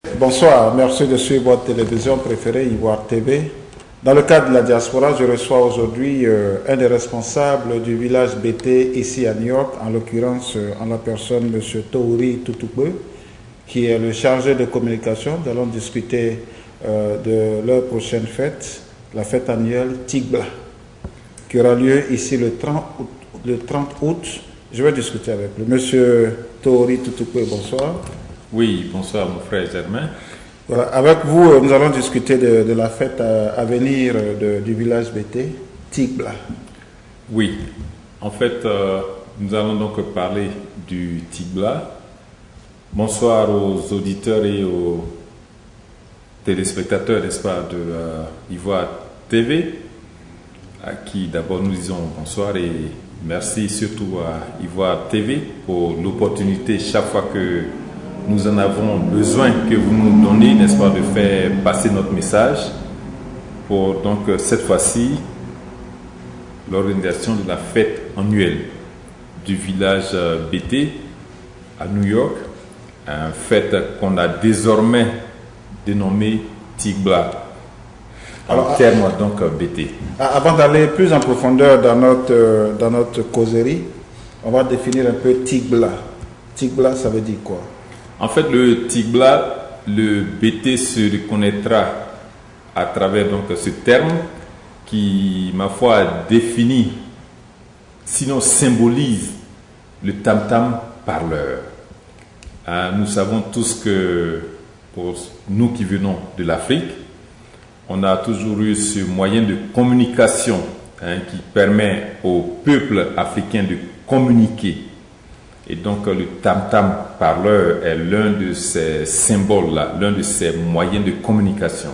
Bonsoir, merci de suivre votre télévision préférée, Ivoire TV. Dans le cadre de la diaspora, je reçois aujourd'hui un des responsables du village BT ici à New York, en l'occurrence en la personne M. Touri Tutukwe, qui est le chargé de communication. Nous allons discuter de leur prochaine fête, la fête annuelle Tigba, qui aura lieu ici le 30 août. Je vais discuter avec lui. M. Touri Tutukwe, bonsoir. Oui, bonsoir mon frère Germain. Voilà, avec vous, nous allons discuter de la fête à venir du village BT, Tigba. Oui, en fait, nous allons donc parler du Tigba. Bonsoir aux auditeurs et aux téléspectateurs, n'est-ce pas, de Ivoire TV, à qui d'abord nous disons bonsoir et merci surtout à Ivoire TV pour l'opportunité chaque fois que nous en avons besoin que vous nous donnez, n'est-ce pas, de faire passer notre message pour donc cette fois-ci l'organisation de la fête annuelle du village BT à New York, une fête qu'on a désormais dénommée Tigba, en termes donc BT. Avant d'aller plus en profondeur dans notre causerie, on va définir un peu Tigba. Tigba, ça veut dire quoi? En fait, le Tigba, le BT se reconnaîtra à travers donc ce terme qui, ma foi, définit, sinon symbolise le tam-tam parleur. Nous savons tous que pour nous qui venons de l'Afrique, on a toujours eu ce moyen de communication qui permet au peuple africain de communiquer. Et donc le tam-tam parleur est l'un de ces symboles-là, l'un de ces moyens de communication.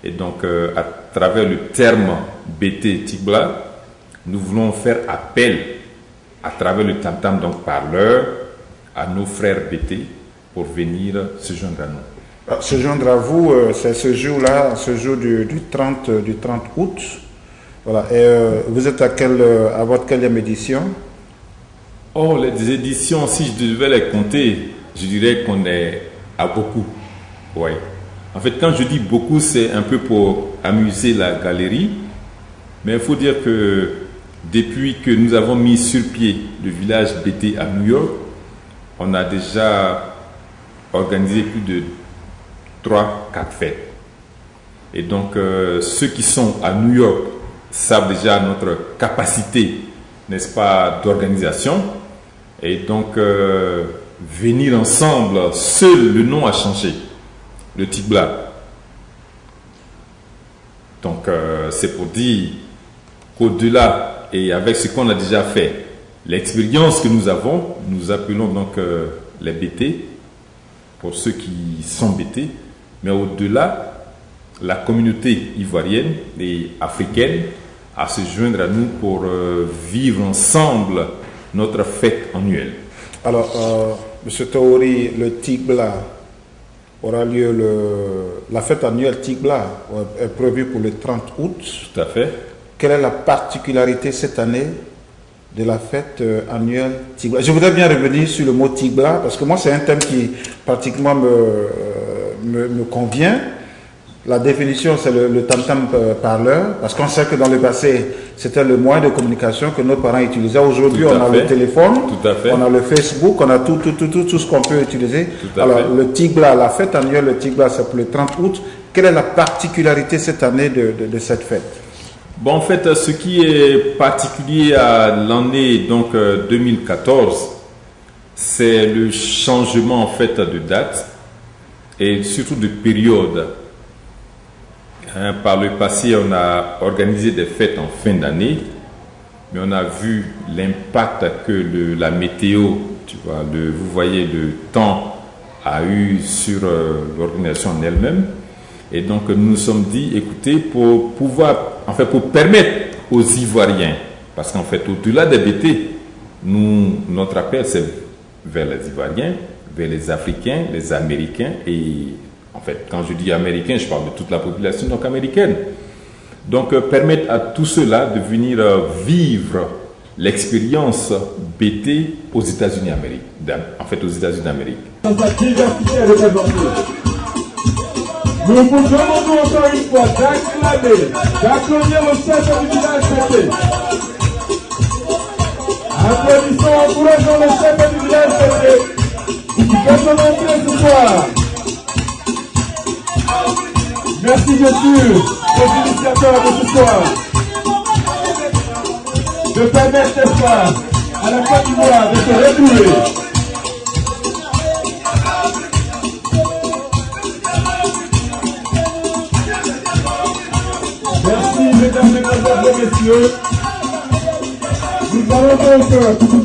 Et donc à travers le terme BT Tigba, nous voulons faire appel à travers le tam-tam donc parleur à nos frères BT pour venir se joindre à nous. Se joindre à vous, c'est ce jour-là, ce jour du 30 août. Voilà. Et vous êtes à votre quelle édition? Oh, les éditions, si je devais les compter, je dirais qu'on est à beaucoup. Ouais. En fait, quand je dis beaucoup, c'est un peu pour amuser la galerie. Mais il faut dire que depuis que nous avons mis sur pied le village BT à New York, on a déjà organisé plus de 3-4 fêtes. Et donc, ceux qui sont à New York savent déjà notre capacité, n'est-ce pas, d'organisation. Et donc, venir ensemble, seul le nom a changé, le Tigba. Donc, c'est pour dire qu'au-delà, et avec ce qu'on a déjà fait, l'expérience que nous avons, nous appelons donc les BT, pour ceux qui sont BT, mais au-delà, la communauté ivoirienne et africaine à se joindre à nous pour vivre ensemble notre fête annuelle. Alors, M. Touri, le Tigba aura lieu, la fête annuelle Tigba est prévue pour le 30 août. Tout à fait. Quelle est la particularité cette année de la fête annuelle Tigba? Je voudrais bien revenir sur le mot Tigba, parce que moi, c'est un thème qui pratiquement me convient. La définition, c'est le tam-tam parleur, parce qu'on sait que dans le passé, c'était le moyen de communication que nos parents utilisaient. Aujourd'hui, on a le téléphone, on a le Facebook, on a tout ce qu'on peut utiliser. Alors, le Tigba, la fête annuelle, le Tigba, c'est pour le 30 août. Quelle est la particularité cette année de cette fête? Bon, en fait, ce qui est particulier à l'année donc 2014, c'est le changement en fait de date et surtout de période. Par le passé, on a organisé des fêtes en fin d'année, mais on a vu l'impact que la météo, tu vois, vous voyez, le temps a eu sur l'organisation en elle-même. Et donc, nous nous sommes dit, écoutez, pour permettre aux Ivoiriens, parce qu'en fait, au-delà des BT, notre appel, c'est vers les Ivoiriens, vers les Africains, les Américains et en fait, quand je dis américain, je parle de toute la population donc américaine. Donc, permettre à tous ceux-là de venir vivre l'expérience BT aux États-Unis d'Amérique. En fait, aux États-Unis d'Amérique. Nous vous demandons encore une fois d'applaudir le chef du village fêté. Applaudissons, encourageons le chef du village fêté qui fait son entrée ce soir. Merci bien sûr aux initiateurs de ce soir de permettre, n'est-ce pas, à la Côte d'Ivoire de se retrouver. Merci mesdames, mesdemoiselles et messieurs. Nous allons donc,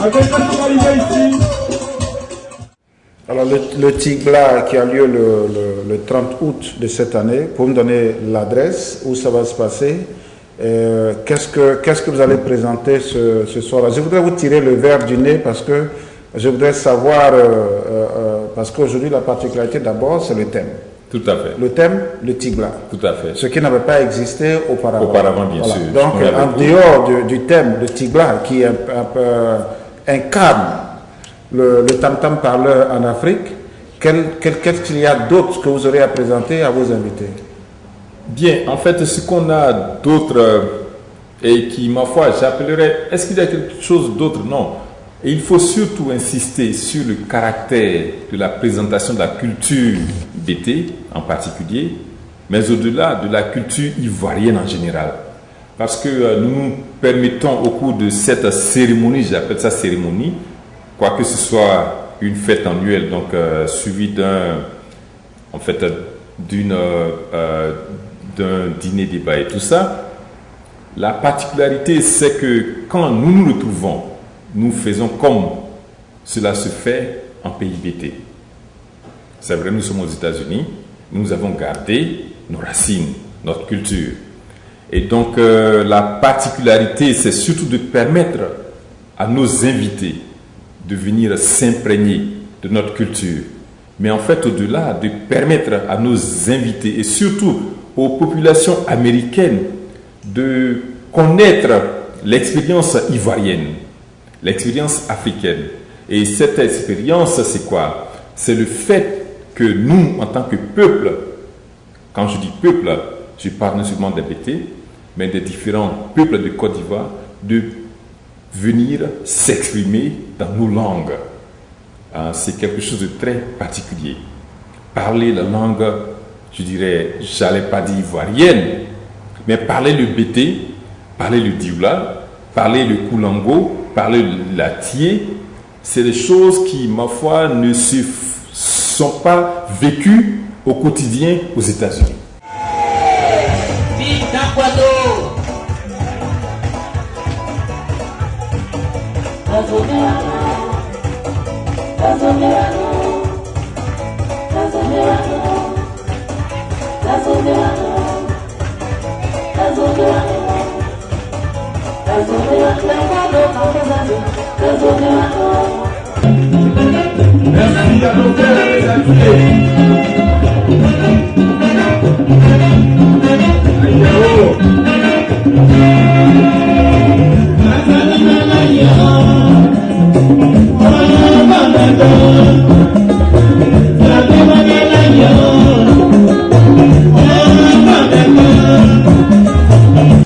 avec notre arrivée ici. Alors le Tigla qui a lieu le 30 août de cette année, pour me donner l'adresse où ça va se passer, qu'est-ce que vous allez présenter ce soir-là? Je voudrais vous tirer le verre du nez parce que je voudrais savoir, parce qu'aujourd'hui la particularité d'abord c'est le thème. Tout à fait. Le thème, le Tigla. Tout à fait. Ce qui n'avait pas existé auparavant. Auparavant, bien sûr. Donc en dehors du thème, le Tigla qui incarne le tam-tam parleur en Afrique, qu'est-ce qu'il y a d'autre que vous aurez à présenter à vos invités? Bien, en fait, ce qu'on a d'autre et qui, ma foi, j'appellerais, est-ce qu'il y a quelque chose d'autre? Non. Et il faut surtout insister sur le caractère de la présentation de la culture BT en particulier, mais au-delà de la culture ivoirienne en général. Parce que nous nous permettons au cours de cette cérémonie, j'appelle ça cérémonie, quoique ce soit une fête annuelle, donc suivie d'un dîner débat et tout ça, la particularité c'est que quand nous nous retrouvons, nous faisons comme cela se fait en pays BT. C'est vrai, nous sommes aux États-Unis, nous avons gardé nos racines, notre culture. Et donc la particularité c'est surtout de permettre à nos invités de venir s'imprégner de notre culture. Mais en fait, au-delà, de permettre à nos invités et surtout aux populations américaines de connaître l'expérience ivoirienne, l'expérience africaine. Et cette expérience, c'est quoi? C'est le fait que nous, en tant que peuple, quand je dis peuple, je parle non seulement des BT, mais des différents peuples de Côte d'Ivoire, de venir s'exprimer dans nos langues. C'est quelque chose de très particulier. Parler la langue, je dirais, j'allais pas dire ivoirienne, mais parler le BT, parler le Dioula, parler le Koulango, parler le Latier, c'est des choses qui, ma foi, ne se sont pas vécues au quotidien aux États-Unis. Merci à nos frères et amis.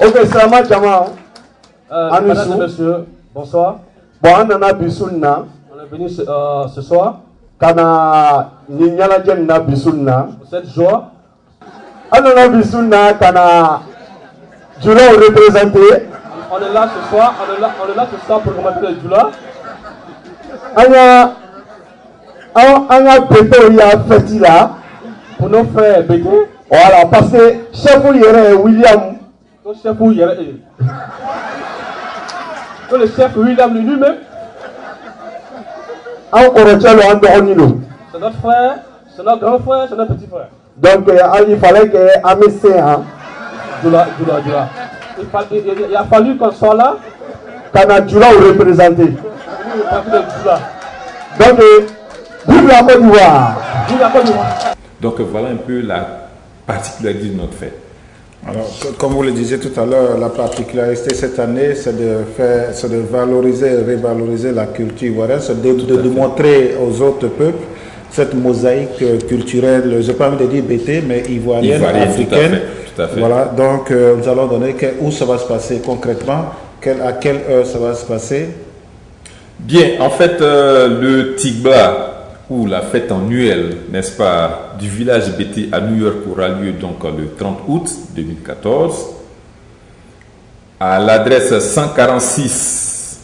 Ok, Sama Jama. Mesdames et messieurs, bonsoir. Bon, on a Bisouna. On est venu ce soir Kana Ninyala Jenna Bisouna. pour cette joie. On a Bisouna, Kana Jula représenté. On est là ce soir, on est là ce soir pour commenter le Djoula. On a Beto ya fait là. Pour nos frères BT. Voilà, parce que chef William. Nos chefs le chef William lui-même. C'est notre frère, c'est notre grand frère, c'est notre petit frère. Donc il fallait que Amissé, Djoula. Il a fallu qu'on soit là. Kana Djoula représenté. Donc, vive la Côte d'Ivoire. Vive la Côte d'Ivoire. Donc voilà un peu la particularité de notre fête. Alors, comme vous le disiez tout à l'heure, la particularité cette année, c'est de valoriser et revaloriser la culture ivoirienne, c'est de montrer aux autres peuples cette mosaïque culturelle, je n'ai pas envie de dire BT, mais ivoirienne, africaine. Tout à fait. Voilà, donc nous allons donner où ça va se passer concrètement, à quelle heure ça va se passer. Bien, en fait, le Tigba, ou la fête annuelle, n'est-ce pas, du village BT à New York aura lieu donc le 30 août 2014 à l'adresse 146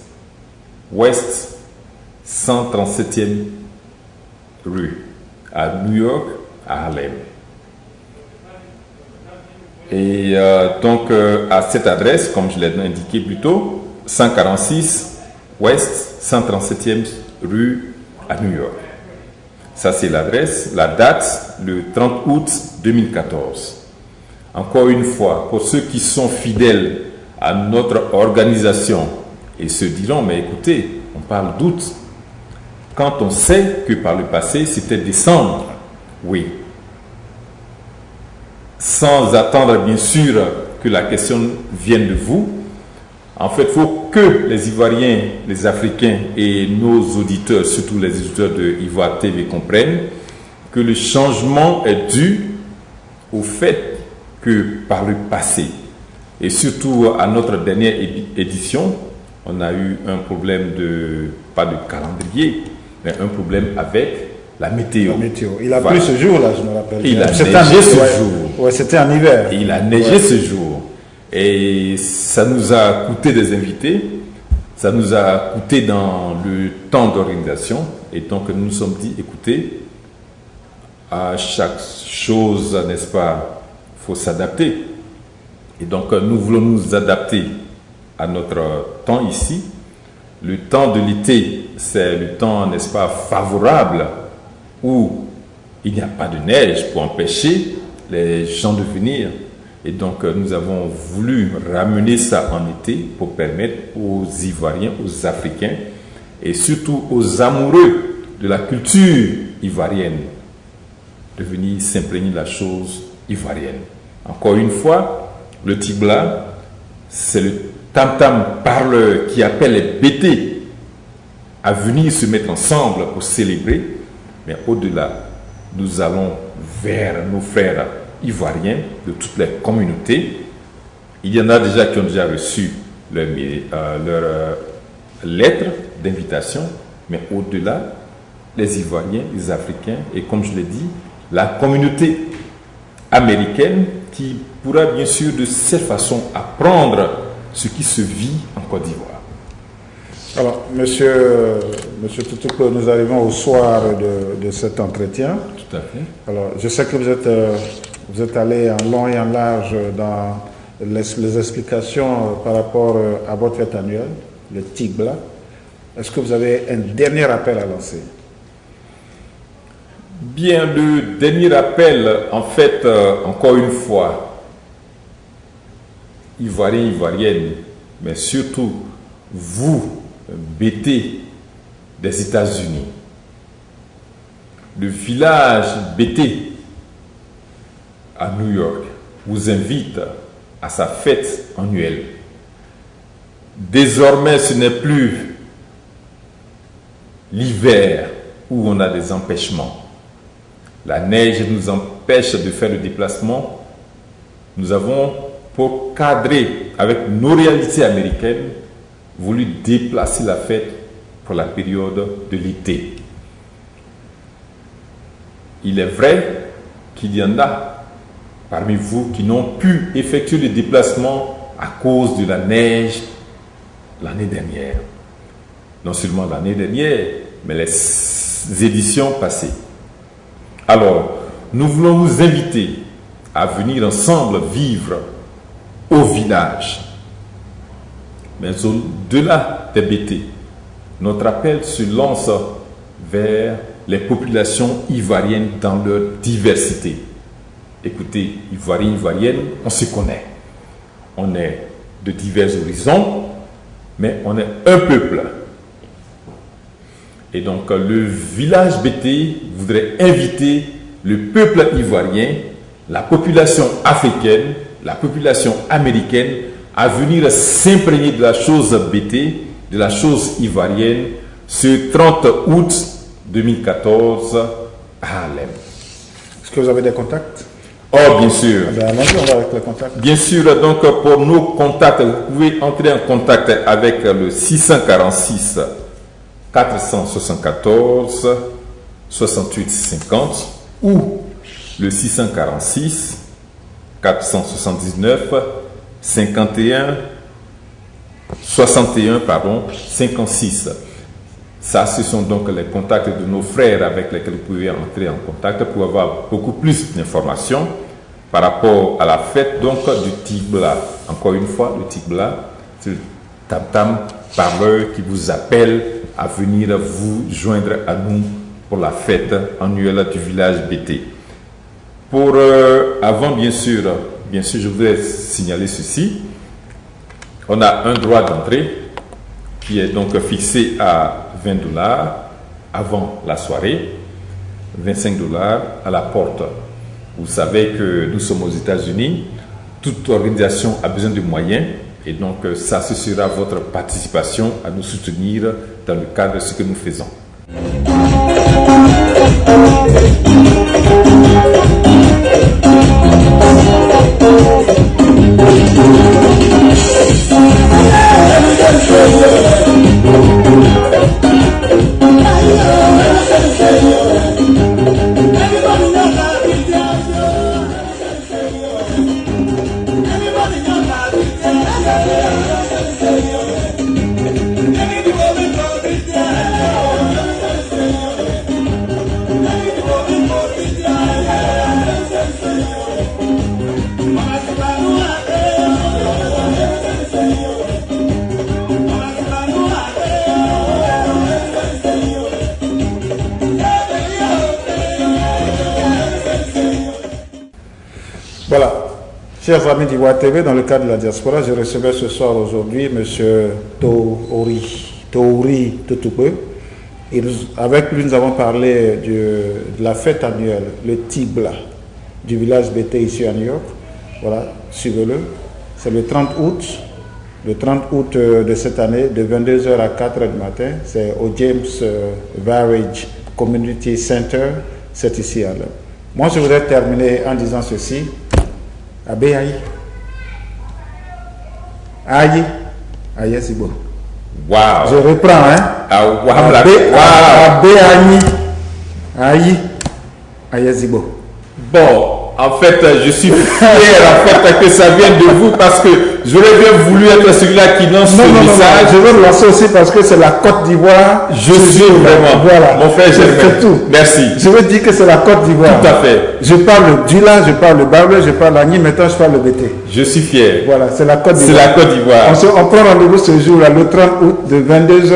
Ouest 137e rue à New York, à Harlem. Et donc à cette adresse, comme je l'ai indiqué plus tôt, 146 Ouest 137e rue à New York. Ça, c'est l'adresse, la date, le 30 août 2014. Encore une fois, pour ceux qui sont fidèles à notre organisation et se diront, mais écoutez, on parle d'août. Quand on sait que par le passé, c'était décembre, oui. Sans attendre, bien sûr, que la question vienne de vous. En fait, il faut que les Ivoiriens, les Africains et nos auditeurs, surtout les auditeurs de Ivoire TV, comprennent que le changement est dû au fait que par le passé, et surtout à notre dernière édition, on a eu un problème pas de calendrier, mais un problème avec la météo. La météo. Il a plu ce jour-là, je me rappelle. Il a neigé ce jour. Ouais, c'était en hiver. Il a neigé ce jour. Et ça nous a coûté des invités, ça nous a coûté dans le temps d'organisation. Et donc nous nous sommes dit, écoutez, à chaque chose, n'est-ce pas, il faut s'adapter. Et donc nous voulons nous adapter à notre temps ici. Le temps de l'été, c'est le temps, n'est-ce pas, favorable où il n'y a pas de neige pour empêcher les gens de venir. Et donc, nous avons voulu ramener ça en été pour permettre aux Ivoiriens, aux Africains et surtout aux amoureux de la culture ivoirienne de venir s'imprégner de la chose ivoirienne. Encore une fois, le Tigba, c'est le tam-tam parleur qui appelle les BT à venir se mettre ensemble pour célébrer. Mais au-delà, nous allons vers nos frères ivoiriens de toutes les communautés. Il y en a déjà qui ont déjà reçu leur lettre d'invitation, mais au-delà, les Ivoiriens, les Africains et comme je l'ai dit, la communauté américaine qui pourra bien sûr de cette façon apprendre ce qui se vit en Côte d'Ivoire. Alors, monsieur Toutouko, nous arrivons au soir de cet entretien. Tout à fait. Alors, je sais que vous êtes allé en long et en large dans les explications par rapport à votre fête annuelle, le Tigba. Est-ce que vous avez un dernier appel à lancer? Bien, le dernier appel, en fait, encore une fois, Ivoiriens, Ivoiriennes, mais surtout vous, BT des États-Unis, le village BT à New York vous invite à sa fête annuelle. Désormais, ce n'est plus l'hiver où on a des empêchements. La neige nous empêche de faire le déplacement. Nous avons, pour cadrer avec nos réalités américaines, voulu déplacer la fête pour la période de l'été. Il est vrai qu'il y en a parmi vous qui n'ont pu effectuer le déplacement à cause de la neige l'année dernière. Non seulement l'année dernière, mais les éditions passées. Alors, nous voulons vous inviter à venir ensemble vivre au village. Mais au-delà des BT, notre appel se lance vers les populations ivoiriennes dans leur diversité. Écoutez, Ivoiriens, Ivoiriennes, on se connaît. On est de divers horizons, mais on est un peuple. Et donc, le village BT voudrait inviter le peuple ivoirien, la population africaine, la population américaine à venir s'imprégner de la chose BT, de la chose ivoirienne, ce 30 août 2014 à Harlem. Est-ce que vous avez des contacts? Oh, bien sûr. Ben, allons-y, on va avec les contacts. Bien sûr, donc pour nos contacts, vous pouvez entrer en contact avec le 646 474 68 50 ou le 646 479 51 61 56. Ça, ce sont donc les contacts de nos frères avec lesquels vous pouvez entrer en contact pour avoir beaucoup plus d'informations par rapport à la fête donc du Tigla. Encore une fois, le Tigla, c'est le tam-tam parleur qui vous appelle à venir vous joindre à nous pour la fête annuelle du village BT. Pour avant, bien sûr, je voudrais signaler ceci. On a un droit d'entrée qui est donc fixé à $20 avant la soirée, $25 à la porte. Vous savez que nous sommes aux États-Unis, toute organisation a besoin de moyens et donc ça, ce sera votre participation à nous soutenir dans le cadre de ce que nous faisons. Voilà, chers amis d'Ivoire TV, dans le cadre de la diaspora, je recevais ce soir aujourd'hui M. Touri Toutoupe. Avec lui, nous avons parlé de la fête annuelle, le Tigla, du village BT ici à New York. Voilà, suivez-le. C'est le 30 août. Le 30 août de cette année, de 22h à 4h du matin. C'est au James Varage Community Center. C'est ici à l'heure. Moi, je voudrais terminer en disant ceci. Abbé Aïe. Aïe. Aïe, c'est bon. Wow. Je reprends, hein. Ah, wow. Abbé Aïe. Aïe. Aïe, c'est bon. Bon, en fait, je suis fier en fait que ça vienne de vous parce que j'aurais bien voulu être celui-là qui lance ce message. Je veux le lancer aussi parce que c'est la Côte d'Ivoire. Je suis vraiment. Voilà. Mon frère, c'est tout. Merci. Je veux dire que c'est la Côte d'Ivoire. Tout à fait. Je parle du Dula, je parle le Barbe, je parle l'Agni, maintenant je parle le BT. Je suis fier. Voilà, c'est la Côte d'Ivoire. C'est la Côte d'Ivoire. On prend rendez-vous ce jour-là, le 30 août, de 22h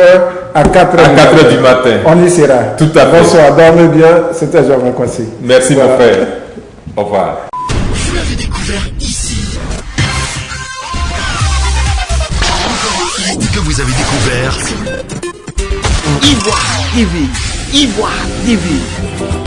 à 4h du matin. On y sera. Tout à fait. Bonsoir, dormez bien. C'était Jean-Marc Kwasi. Merci mon frère. Au revoir. Vous l'avez découvert ici. Encore un hit que vous avez découvert. Ivoire TV. Ivoire TV.